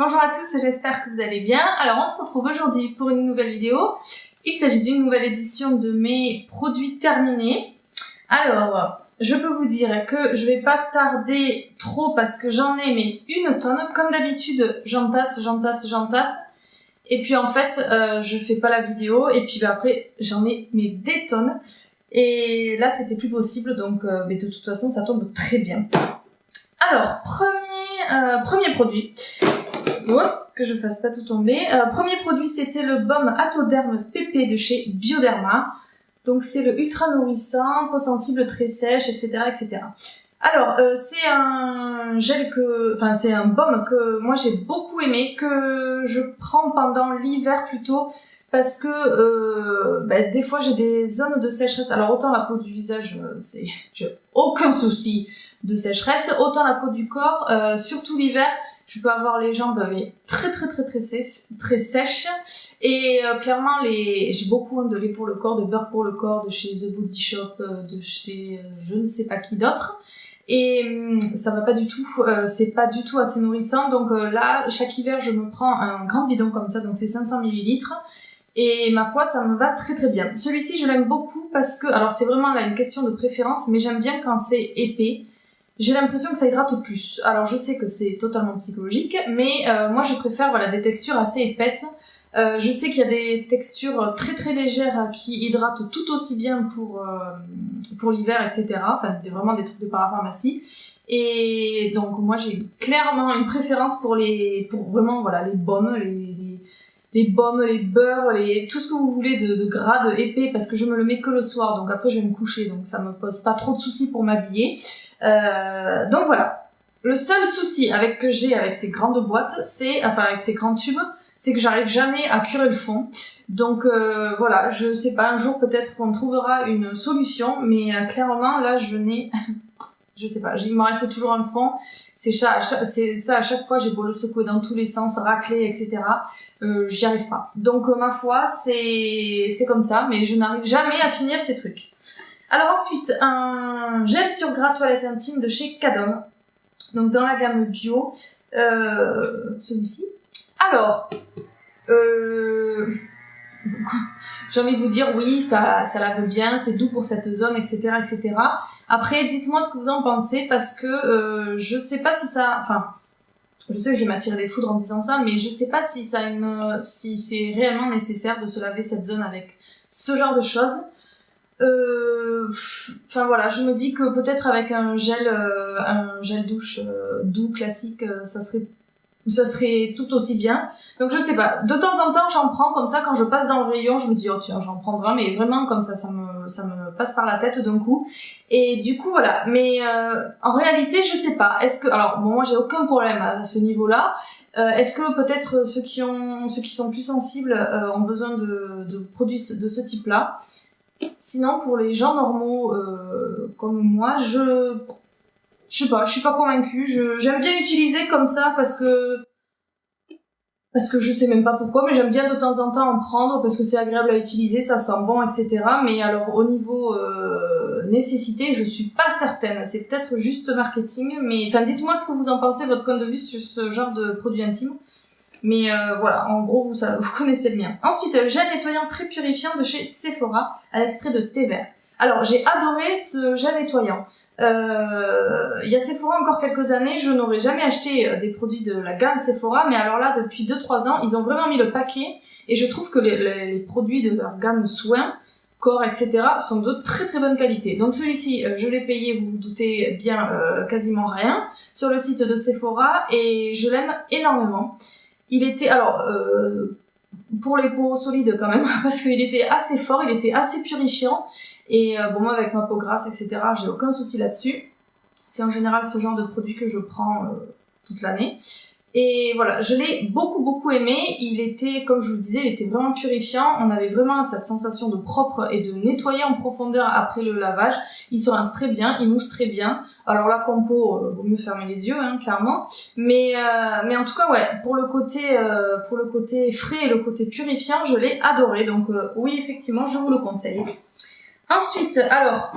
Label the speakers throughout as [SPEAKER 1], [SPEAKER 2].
[SPEAKER 1] Bonjour à tous, j'espère que vous allez bien. Alors on se retrouve aujourd'hui pour une nouvelle vidéo. Il s'agit d'une nouvelle édition de mes produits terminés. Alors, je peux vous dire que je vais pas tarder trop parce que j'en ai mais une tonne. Comme d'habitude, j'entasse. Et puis en fait, je fais pas la vidéo et puis après, j'en ai mais des tonnes. Et là, c'était plus possible, donc mais de toute façon, ça tombe très bien. Alors, premier produit. Que je fasse pas tout tomber. Premier produit, c'était le baume Atoderm PP de chez Bioderma. Donc c'est le ultra nourrissant, peau sensible très sèche, etc., etc. Alors c'est un gel c'est un baume que moi j'ai beaucoup aimé, que je prends pendant l'hiver plutôt parce que des fois j'ai des zones de sécheresse. Alors autant la peau du visage, j'ai aucun souci de sécheresse, autant la peau du corps, surtout l'hiver. Je peux avoir les jambes très sèches et clairement j'ai beaucoup de lait pour le corps, de beurre pour le corps de chez The Body Shop, de chez je ne sais pas qui d'autre et ça va pas du tout, c'est pas du tout assez nourrissant donc là chaque hiver je me prends un grand bidon comme ça donc c'est 500 ml et ma foi ça me va très bien. Celui-ci je l'aime beaucoup parce que, alors c'est vraiment là une question de préférence mais j'aime bien quand c'est épais. J'ai l'impression que ça hydrate plus. Alors je sais que c'est totalement psychologique, mais moi je préfère des textures assez épaisses. Je sais qu'il y a des textures très légères qui hydratent tout aussi bien pour l'hiver, etc. Enfin vraiment des trucs de parapharmacie. Et donc moi j'ai clairement une préférence pour vraiment les baumes, les baumes, les beurres, tout ce que vous voulez de gras, de épais, parce que je me le mets que le soir, donc après je vais me coucher, donc ça me pose pas trop de soucis pour m'habiller. Donc voilà. Le seul souci que j'ai avec ces grandes boîtes, avec ces grands tubes, c'est que j'arrive jamais à curer le fond. Donc voilà, je sais pas, un jour peut-être qu'on trouvera une solution, mais clairement là je n'ai, je sais pas, il me reste toujours un fond. C'est ça à chaque fois, j'ai beau le secouer dans tous les sens, racler, etc. J'y arrive pas. Donc ma foi, c'est comme ça, mais je n'arrive jamais à finir ces trucs. Alors ensuite, un gel sur gras toilette intime de chez Cadom, donc dans la gamme bio, celui-ci. Alors, j'ai envie de vous dire oui, ça lave bien, c'est doux pour cette zone, etc., etc. Après, dites-moi ce que vous en pensez parce que je sais pas si ça, je sais que je vais m'attirer des foudres en disant ça, mais je sais pas si c'est réellement nécessaire de se laver cette zone avec ce genre de choses. Voilà, je me dis que peut-être avec un gel douche doux classique, ça serait tout aussi bien. Donc je sais pas, de temps en temps j'en prends comme ça quand je passe dans le rayon, je me dis oh tiens j'en prendrai un, mais vraiment comme ça me passe par la tête d'un coup. Et du coup voilà, mais en réalité je sais pas, alors bon moi j'ai aucun problème à ce niveau-là. Est-ce que peut-être ceux qui sont plus sensibles ont besoin de produits de ce type-là? Sinon, pour les gens normaux comme moi, je sais pas, je suis pas convaincue. J'aime bien utiliser comme ça parce que je sais même pas pourquoi, mais j'aime bien de temps en temps en prendre parce que c'est agréable à utiliser, ça sent bon, etc. Mais alors au niveau nécessité, je suis pas certaine. C'est peut-être juste marketing, mais dites-moi ce que vous en pensez, votre point de vue sur ce genre de produit intime. Mais voilà, en gros, vous connaissez le mien. Ensuite, gel nettoyant très purifiant de chez Sephora à l'extrait de thé vert. Alors, j'ai adoré ce gel nettoyant. Il y a Sephora encore quelques années, je n'aurais jamais acheté des produits de la gamme Sephora, mais alors là, depuis 2-3 ans, ils ont vraiment mis le paquet et je trouve que les produits de leur gamme soins, corps, etc. sont de très bonne qualité. Donc celui-ci, je l'ai payé, vous vous doutez bien, quasiment rien, sur le site de Sephora et je l'aime énormément. Il était, pour les peaux solides quand même, parce qu'il était assez fort, il était assez purifiant. Et moi avec ma peau grasse, etc., j'ai aucun souci là-dessus. C'est en général ce genre de produit que je prends toute l'année. Et voilà, je l'ai beaucoup aimé. Il était, comme je vous le disais, il était vraiment purifiant. On avait vraiment cette sensation de propre et de nettoyer en profondeur après le lavage. Il se rince très bien, il mousse très bien. Alors la compo, vaut mieux fermer les yeux, clairement. Mais en tout cas, ouais, pour le côté frais et le côté purifiant, je l'ai adoré. Donc oui, effectivement, je vous le conseille. Ensuite, alors,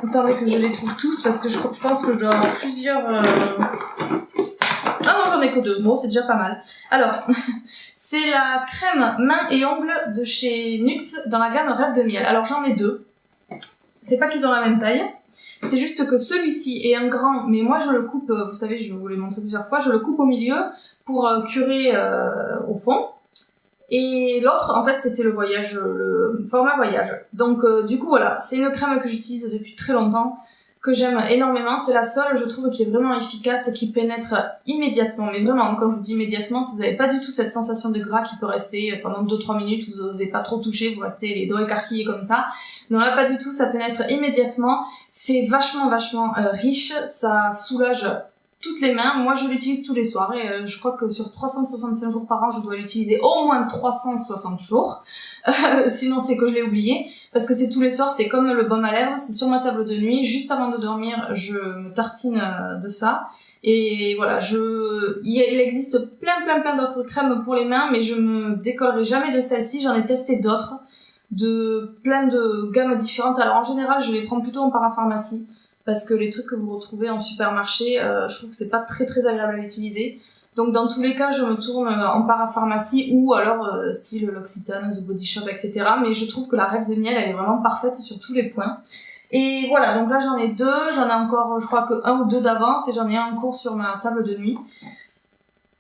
[SPEAKER 1] attendez que je les trouve tous parce que je pense que je dois avoir plusieurs... Ah non, j'en ai ai que 2, bon c'est déjà pas mal. Alors, c'est la crème main et ongles de chez Nuxe dans la gamme Rêve de Miel. Alors j'en ai 2, c'est pas qu'ils ont la même taille, c'est juste que celui-ci est un grand, mais moi je le coupe, vous savez, je vous l'ai montré plusieurs fois, je le coupe au milieu pour curer au fond. Et l'autre, en fait, c'était le voyage, le format voyage. Donc, du coup, voilà, c'est une crème que j'utilise depuis très longtemps, que j'aime énormément. C'est la seule, je trouve, qui est vraiment efficace et qui pénètre immédiatement. Mais vraiment, quand je vous dis immédiatement, si vous n'avez pas du tout cette sensation de gras qui peut rester pendant 2-3 minutes, vous n'osez pas trop toucher, vous restez les doigts écarquillés comme ça. Non, là, pas du tout, ça pénètre immédiatement. C'est vachement riche, ça soulage toutes les mains. Moi, je l'utilise tous les soirs et je crois que sur 365 jours par an, je dois l'utiliser au moins 360 jours. Sinon, c'est que je l'ai oublié. Parce que c'est tous les soirs, c'est comme le baume à lèvres, c'est sur ma table de nuit. Juste avant de dormir, je me tartine de ça. Et voilà, il existe plein d'autres crèmes pour les mains, mais je me décollerai jamais de celle-ci. J'en ai testé d'autres, de plein de gammes différentes. Alors en général, je les prends plutôt en parapharmacie. Parce que les trucs que vous retrouvez en supermarché, je trouve que c'est pas très agréable à utiliser. Donc dans tous les cas, je me tourne en parapharmacie ou alors style L'Occitane, The Body Shop, etc. Mais je trouve que la Rêve de Miel, elle est vraiment parfaite sur tous les points. Et voilà, donc là j'en ai 2, j'en ai encore, je crois que 1 ou 2 d'avance et j'en ai un en cours sur ma table de nuit.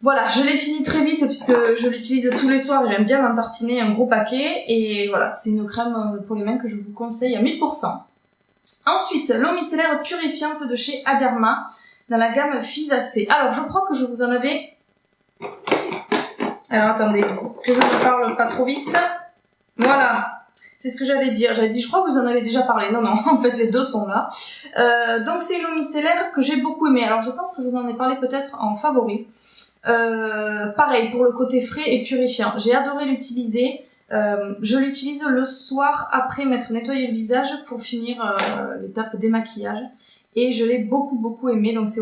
[SPEAKER 1] Voilà, je l'ai fini très vite puisque je l'utilise tous les soirs et j'aime bien m'en tartiner un gros paquet. Et voilà, c'est une crème pour les mains que je vous conseille à 1000%. Ensuite, l'eau micellaire purifiante de chez Aderma, dans la gamme Fisacée. Alors, je crois que je vous en avais... Alors, attendez, que je ne parle pas trop vite. Voilà, c'est ce que j'allais dire. J'avais dit, je crois que vous en avez déjà parlé. Non, en fait, les deux sont là. Donc, c'est une eau micellaire que j'ai beaucoup aimée. Alors, je pense que je vous en ai parlé peut-être en favori. Pareil, pour le côté frais et purifiant. J'ai adoré l'utiliser. Je l'utilise le soir après m'être nettoyé le visage pour finir l'étape démaquillage et je l'ai beaucoup aimé. Donc c'est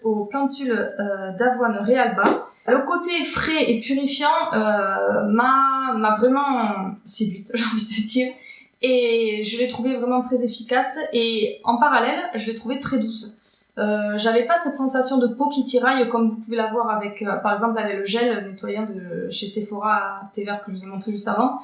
[SPEAKER 1] au plantules d'avoine Realba. Le côté frais et purifiant m'a vraiment séduite, j'ai envie de dire, et je l'ai trouvé vraiment très efficace et en parallèle je l'ai trouvée très douce. J'avais pas cette sensation de peau qui tiraille comme vous pouvez l'avoir avec, par exemple, avec le gel nettoyant de chez Sephora thé vert que je vous ai montré juste avant.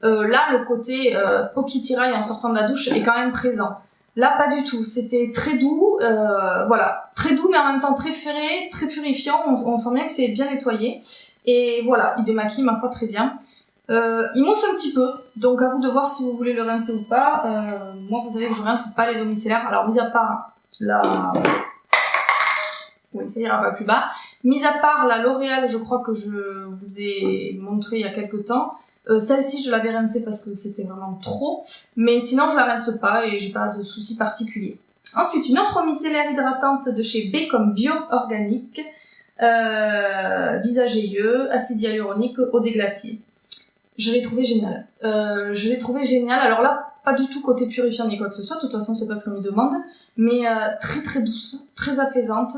[SPEAKER 1] Là, le côté peau qui tiraille en sortant de la douche est quand même présent. Là, pas du tout. C'était très doux, voilà, très doux, mais en même temps très ferré, très purifiant. On sent bien que c'est bien nettoyé. Et voilà, il démaquille ma foi très bien. Il mousse un petit peu, donc à vous de voir si vous voulez le rincer ou pas. Moi, vous savez que je rince pas les eaux micellaires. Alors, mis à part oui, ça ira pas plus bas. Mis à part la L'Oréal, je crois que je vous ai montré il y a quelques temps. Celle-ci, je l'avais rincée parce que c'était vraiment trop. Mais sinon, je la rince pas et j'ai pas de soucis particuliers. Ensuite, une autre micellaire hydratante de chez B comme Bio Organique. Visage et yeux, acide hyaluronique, eau des glaciers. Je l'ai trouvé génial. Alors là, pas du tout côté purifiant ni quoi que ce soit. De toute façon, c'est pas ce qu'on me demande. Mais très douce, très apaisante.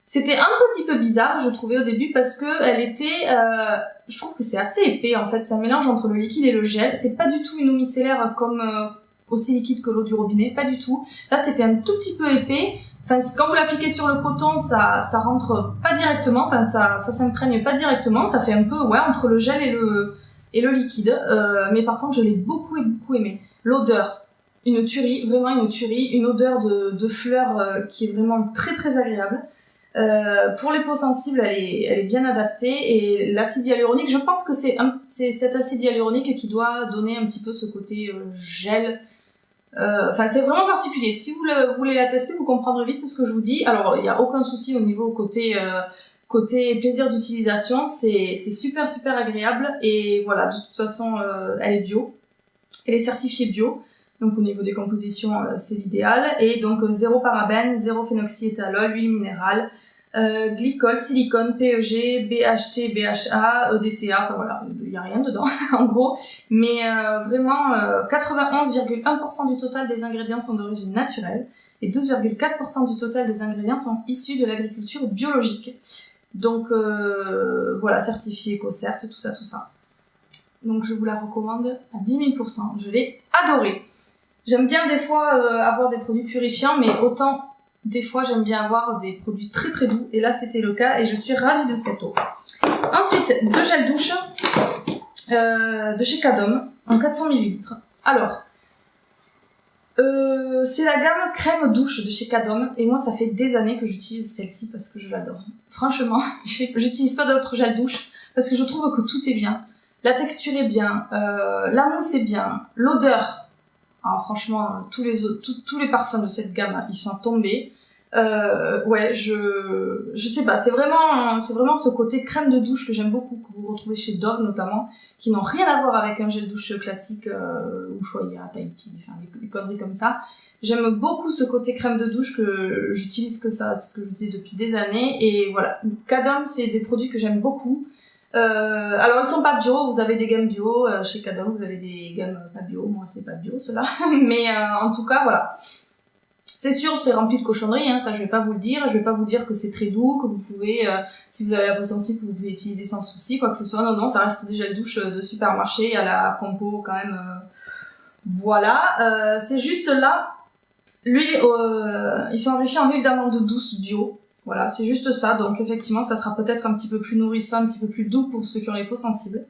[SPEAKER 1] C'était un petit peu bizarre, je trouvais au début, parce que elle était... je trouve que c'est assez épais, en fait. C'est un mélange entre le liquide et le gel. C'est pas du tout une eau micellaire comme aussi liquide que l'eau du robinet, pas du tout. Là, c'était un tout petit peu épais. Enfin, quand vous l'appliquez sur le coton, ça rentre pas directement. Enfin, ça s'imprègne pas directement. Ça fait un peu, ouais, entre le gel et le liquide. Mais par contre, je l'ai beaucoup aimé. L'odeur, une tuerie, vraiment une tuerie, une odeur de fleurs qui est vraiment très agréable. Pour les peaux sensibles, elle est bien adaptée et l'acide hyaluronique, je pense que c'est cet acide hyaluronique qui doit donner un petit peu ce côté gel. Enfin, c'est vraiment particulier. Si vous voulez la tester, vous comprendrez vite ce que je vous dis. Alors, il n'y a aucun souci au niveau côté plaisir d'utilisation. C'est super agréable et voilà, de toute façon, elle est bio. Elle est certifiée bio. Donc au niveau des compositions, c'est l'idéal. Et donc 0 parabènes, 0 phénoxyéthanol, huile minérale, glycol, silicone, PEG, BHT, BHA, EDTA, enfin voilà, il n'y a rien dedans en gros. Mais vraiment, 91,1% du total des ingrédients sont d'origine naturelle et 12,4% du total des ingrédients sont issus de l'agriculture biologique. Donc voilà, certifié EcoCert, tout ça. Donc je vous la recommande à 10 000%. Je l'ai adorée. J'aime bien des fois avoir des produits purifiants, mais autant des fois j'aime bien avoir des produits très très doux et là c'était le cas et je suis ravie de cette eau. Ensuite, 2 gels douche de chez Cadom en 400 ml. Alors, c'est la gamme crème douche de chez Cadom et moi ça fait des années que j'utilise celle-ci parce que je l'adore. Franchement, j'utilise pas d'autres gels douche parce que je trouve que tout est bien. La texture est bien, la mousse est bien, l'odeur. Alors franchement, tous les parfums de cette gamme, ils sont tombés. Ouais, je sais pas, c'est vraiment ce côté crème de douche que j'aime beaucoup, que vous retrouvez chez Dove notamment, qui n'ont rien à voir avec un gel douche classique ou Ushuaïa, Tahiti, enfin des conneries comme ça. J'aime beaucoup ce côté crème de douche que j'utilise que ça, c'est ce que je dis depuis des années. Et voilà, Cadom, c'est des produits que j'aime beaucoup. Alors ils sont pas bio, vous avez des gammes bio chez Cadom, vous avez des gammes pas bio, moi c'est pas bio cela, mais en tout cas voilà. C'est sûr, c'est rempli de cochonneries, hein, ça je vais pas vous le dire. Je vais pas vous dire que c'est très doux, que vous pouvez, si vous avez la peau sensible, vous pouvez utiliser sans souci, quoi que ce soit. Non, non, ça reste des gels douche de supermarché à la compo quand même. Voilà, c'est juste là, l'huile, ils sont enrichis en huile d'amande douce bio. Voilà, c'est juste ça. Donc effectivement, ça sera peut-être un petit peu plus nourrissant, un petit peu plus doux pour ceux qui ont les peaux sensibles.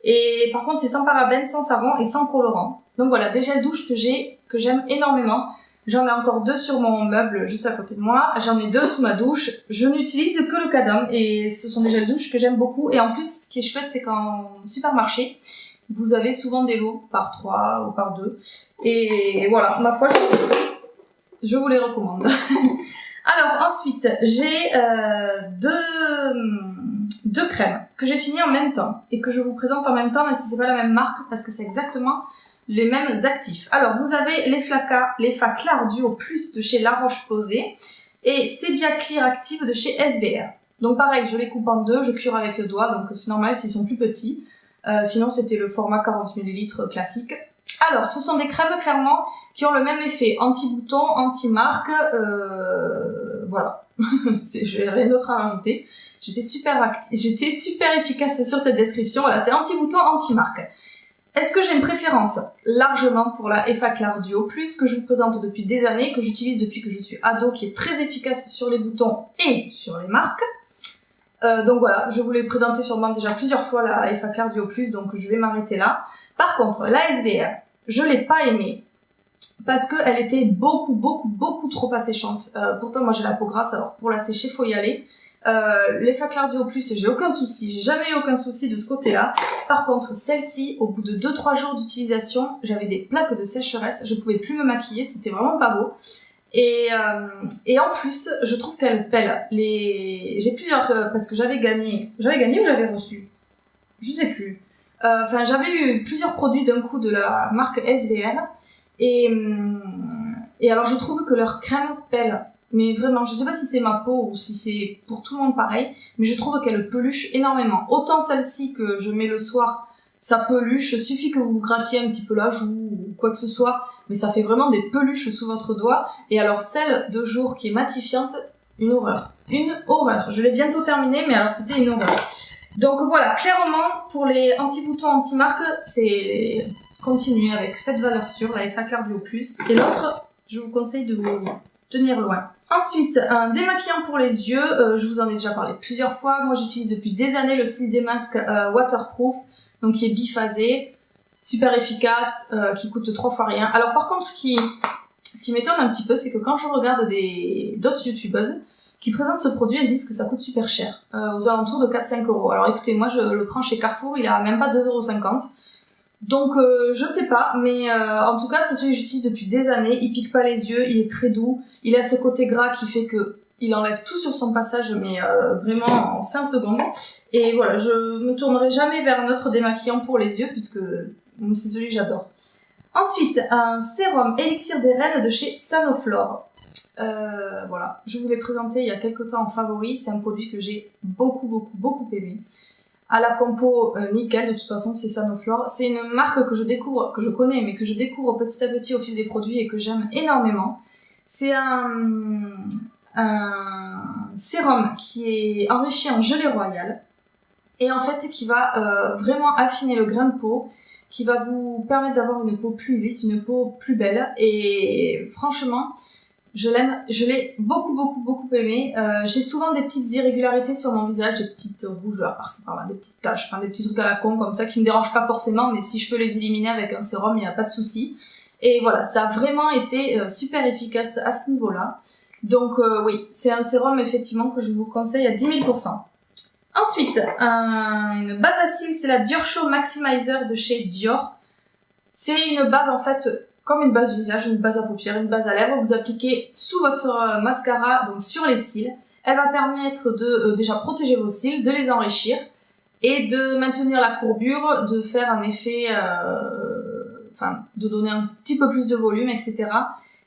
[SPEAKER 1] Et par contre, c'est sans parabènes, sans savon et sans colorant. Donc voilà, des gels douche que j'aime énormément. J'en ai encore 2 sur mon meuble juste à côté de moi. J'en ai 2 sous ma douche. Je n'utilise que le Cadom et ce sont des gels douche que j'aime beaucoup. Et en plus, ce qui est chouette, c'est qu'en supermarché, vous avez souvent des lots par 3 ou par 2. Et voilà, ma foi, je vous les recommande. Alors ensuite, j'ai deux crèmes que j'ai fini en même temps et que je vous présente en même temps, même si c'est pas la même marque parce que c'est exactement les mêmes actifs. Alors vous avez l'Effa Clar Duo Plus de chez La Roche-Posay et Sebia Clear Active de chez SVR. Donc pareil, je les coupe en 2, je cure avec le doigt, donc c'est normal s'ils sont plus petits. Sinon c'était le format 40 ml classique. Alors ce sont des crèmes clairement qui ont le même effet anti-bouton, anti-marque, voilà. J'ai rien d'autre à rajouter. J'étais super efficace sur cette description. Voilà, c'est anti-bouton, anti-marque. Est-ce que j'ai une préférence? Largement pour la Effa Clar Duo Plus que je vous présente depuis des années, que j'utilise depuis que je suis ado, qui est très efficace sur les boutons et sur les marques. Donc voilà, je vous l'ai présenté sûrement déjà plusieurs fois la Effa Clar Duo Plus, donc je vais m'arrêter là. Par contre, la SVR, je l'ai pas aimée parce qu'elle était beaucoup trop asséchante. Pourtant moi j'ai la peau grasse, alors pour la sécher faut y aller. L'Effa Clar Duo Plus, j'ai aucun souci, j'ai jamais eu aucun souci de ce côté-là. Par contre, celle-ci, au bout de 2-3 jours d'utilisation, j'avais des plaques de sécheresse, je pouvais plus me maquiller, c'était vraiment pas beau. Et en plus, je trouve qu'elle pèle. J'ai plusieurs, parce que j'avais gagné ou j'avais reçu? Je sais plus. Enfin, j'avais eu plusieurs produits d'un coup de la marque SVR, et alors je trouve que leur crème pèle. Mais vraiment, je sais pas si c'est ma peau ou si c'est pour tout le monde pareil, mais je trouve qu'elle peluche énormément. Autant celle-ci que je mets le soir, ça peluche, suffit que vous grattiez un petit peu la joue ou quoi que ce soit, mais ça fait vraiment des peluches sous votre doigt. Et alors celle de jour qui est matifiante, une horreur. Une horreur. Je l'ai bientôt terminée, mais alors c'était une horreur. Donc voilà, clairement, pour les anti-boutons, anti-marque, c'est continuer avec cette valeur sûre, la Effa Clar Duo Plus. Et l'autre, je vous conseille de vous tenir loin. Ensuite, un démaquillant pour les yeux, je vous en ai déjà parlé plusieurs fois. Moi, j'utilise depuis des années le Cils Damask Waterproof, donc qui est biphasé, super efficace, qui coûte 3 fois rien. Alors par contre, ce qui m'étonne un petit peu, c'est que quand je regarde d'autres youtubeuses qui présentent ce produit, elles disent que ça coûte super cher, aux alentours de 4-5 euros. Alors écoutez, moi je le prends chez Carrefour, il a même pas 2,50 €. Donc je sais pas, mais en tout cas c'est celui que j'utilise depuis des années, il pique pas les yeux, il est très doux, il a ce côté gras qui fait que il enlève tout sur son passage, mais vraiment en 5 secondes. Et voilà, je me tournerai jamais vers un autre démaquillant pour les yeux, puisque c'est celui que j'adore. Ensuite, un sérum élixir des reines de chez Sanoflore. Voilà, je vous l'ai présenté il y a quelques temps en favori, c'est un produit que j'ai beaucoup aimé. À la compo nickel, de toute façon c'est Sanoflore. C'est une marque que je découvre, que je connais, mais que je découvre petit à petit au fil des produits et que j'aime énormément. C'est un sérum qui est enrichi en gelée royale et en fait qui va vraiment affiner le grain de peau, qui va vous permettre d'avoir une peau plus lisse, une peau plus belle. Et franchement, Je l'aime, je l'ai beaucoup aimé. J'ai souvent des petites irrégularités sur mon visage, des petites rougeurs par-ci par-là, des petites taches, enfin des petits trucs à la con comme ça qui me dérangent pas forcément, mais si je peux les éliminer avec un sérum, il n'y a pas de souci. Et voilà, ça a vraiment été super efficace à ce niveau-là. Donc oui, c'est un sérum effectivement que je vous conseille à 10 000%. Ensuite, une base à cils, c'est la Dior Show Maximizer de chez Dior. C'est une base en fait comme une base visage, une base à paupières, une base à lèvres. Vous appliquez sous votre mascara, donc sur les cils. Elle va permettre de déjà protéger vos cils, de les enrichir et de maintenir la courbure, de faire un effet, de donner un petit peu plus de volume, etc.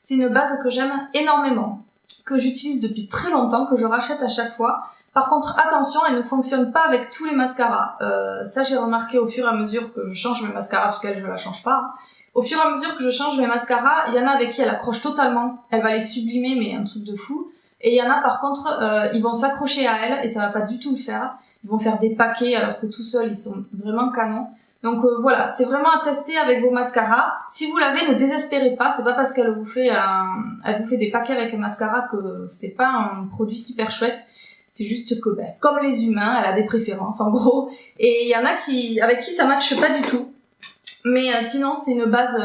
[SPEAKER 1] C'est une base que j'aime énormément, que j'utilise depuis très longtemps, que je rachète à chaque fois. Par contre, attention, elle ne fonctionne pas avec tous les mascaras. Ça, j'ai remarqué au fur et à mesure que je change mes mascaras, parce qu'elle, je la change pas. Hein. Au fur et à mesure que je change mes mascaras, il y en a avec qui elle accroche totalement. Elle va les sublimer, mais un truc de fou. Et il y en a, par contre, ils vont s'accrocher à elle, et ça va pas du tout le faire. Ils vont faire des paquets, alors que tout seuls, ils sont vraiment canons. Donc voilà, c'est vraiment à tester avec vos mascaras. Si vous l'avez, ne désespérez pas. C'est pas parce qu'elle vous fait des paquets avec un mascara que c'est pas un produit super chouette. C'est juste que, comme les humains, elle a des préférences, en gros. Et il y en a avec qui ça matche pas du tout. Mais sinon, c'est une base,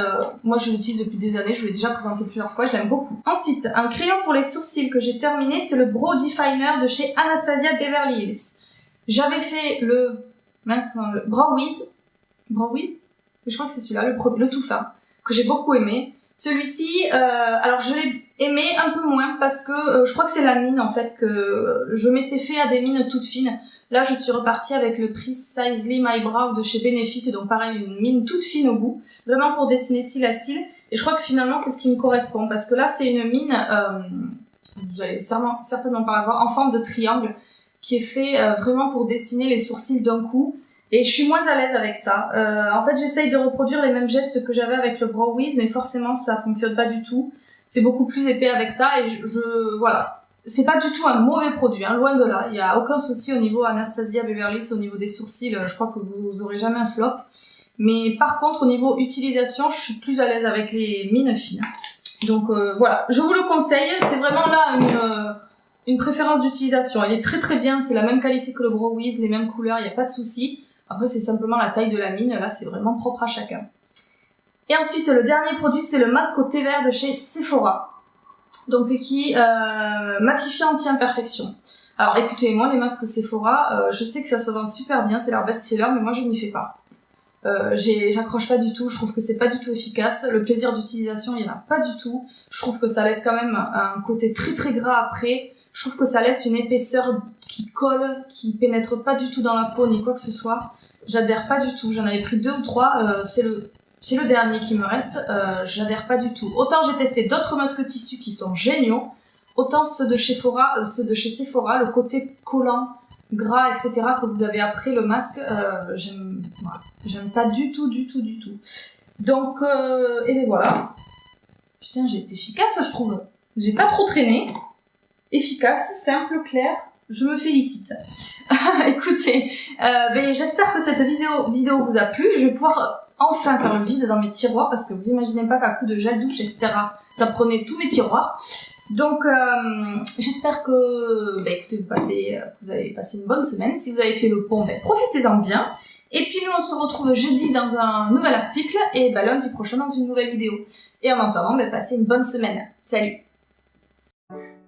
[SPEAKER 1] moi je l'utilise depuis des années, je vous l'ai déjà présenté plusieurs fois, je l'aime beaucoup. Ensuite, un crayon pour les sourcils que j'ai terminé, c'est le Brow Definer de chez Anastasia Beverly Hills. J'avais fait le Brow Wiz, je crois que c'est celui-là, le tout fin, que j'ai beaucoup aimé. Celui-ci, alors je l'ai aimé un peu moins parce que je crois que c'est la mine en fait, que je m'étais fait à des mines toutes fines. Là, je suis repartie avec le Precisely My Brow de chez Benefit, donc pareil, une mine toute fine au bout, vraiment pour dessiner cils à cils. Et je crois que finalement, c'est ce qui me correspond, parce que là, c'est une mine, vous allez certainement pas la voir, en forme de triangle, qui est fait vraiment pour dessiner les sourcils d'un coup. Et je suis moins à l'aise avec ça. En fait, j'essaye de reproduire les mêmes gestes que j'avais avec le Brow Wiz, mais forcément, ça fonctionne pas du tout. C'est beaucoup plus épais avec ça, et voilà. C'est pas du tout un mauvais produit, hein, loin de là. Il y a aucun souci au niveau Anastasia Beverly Hills, au niveau des sourcils, je crois que vous aurez jamais un flop. Mais par contre, au niveau utilisation, je suis plus à l'aise avec les mines fines. Donc voilà, je vous le conseille. C'est vraiment là une préférence d'utilisation. Elle est très bien, c'est la même qualité que le Brow Wiz, les mêmes couleurs, il n'y a pas de souci. Après, c'est simplement la taille de la mine. Là, c'est vraiment propre à chacun. Et ensuite, le dernier produit, c'est le masque au thé vert de chez Sephora. Donc, qui matifie anti-imperfection. Alors, écoutez, moi, les masques Sephora, je sais que ça se vend super bien, c'est leur best-seller, mais moi, je n'y fais pas. J'accroche pas du tout, je trouve que c'est pas du tout efficace. Le plaisir d'utilisation, il y en a pas du tout. Je trouve que ça laisse quand même un côté très gras après. Je trouve que ça laisse une épaisseur qui colle, qui pénètre pas du tout dans la peau ni quoi que ce soit. J'adhère pas du tout. J'en avais pris 2 ou 3. C'est le dernier qui me reste. J'adhère pas du tout. Autant j'ai testé d'autres masques tissus qui sont géniaux, autant ceux de chez Sephora, le côté collant, gras, etc. que vous avez après le masque, j'aime pas du tout. Donc, et bien voilà. Putain, j'ai été efficace, je trouve. J'ai pas trop traîné. Efficace, simple, clair. Je me félicite. Écoutez, j'espère que cette vidéo vous a plu. Je vais pouvoir enfin faire le vide dans mes tiroirs parce que vous imaginez pas qu'à coup de gel douche, etc., ça prenait tous mes tiroirs. Donc, j'espère que écoutez, vous avez passé une bonne semaine. Si vous avez fait le pont, profitez-en bien. Et puis nous, on se retrouve jeudi dans un nouvel article et lundi prochain dans une nouvelle vidéo. Et en attendant, passez une bonne semaine. Salut!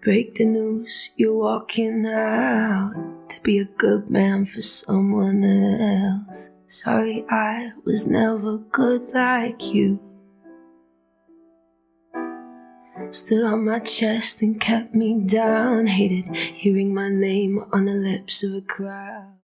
[SPEAKER 2] Break the news, you're walking out to be a good man for someone else. Sorry, I was never good like you. Stood on my chest and kept me down. Hated hearing my name on the lips of a crowd.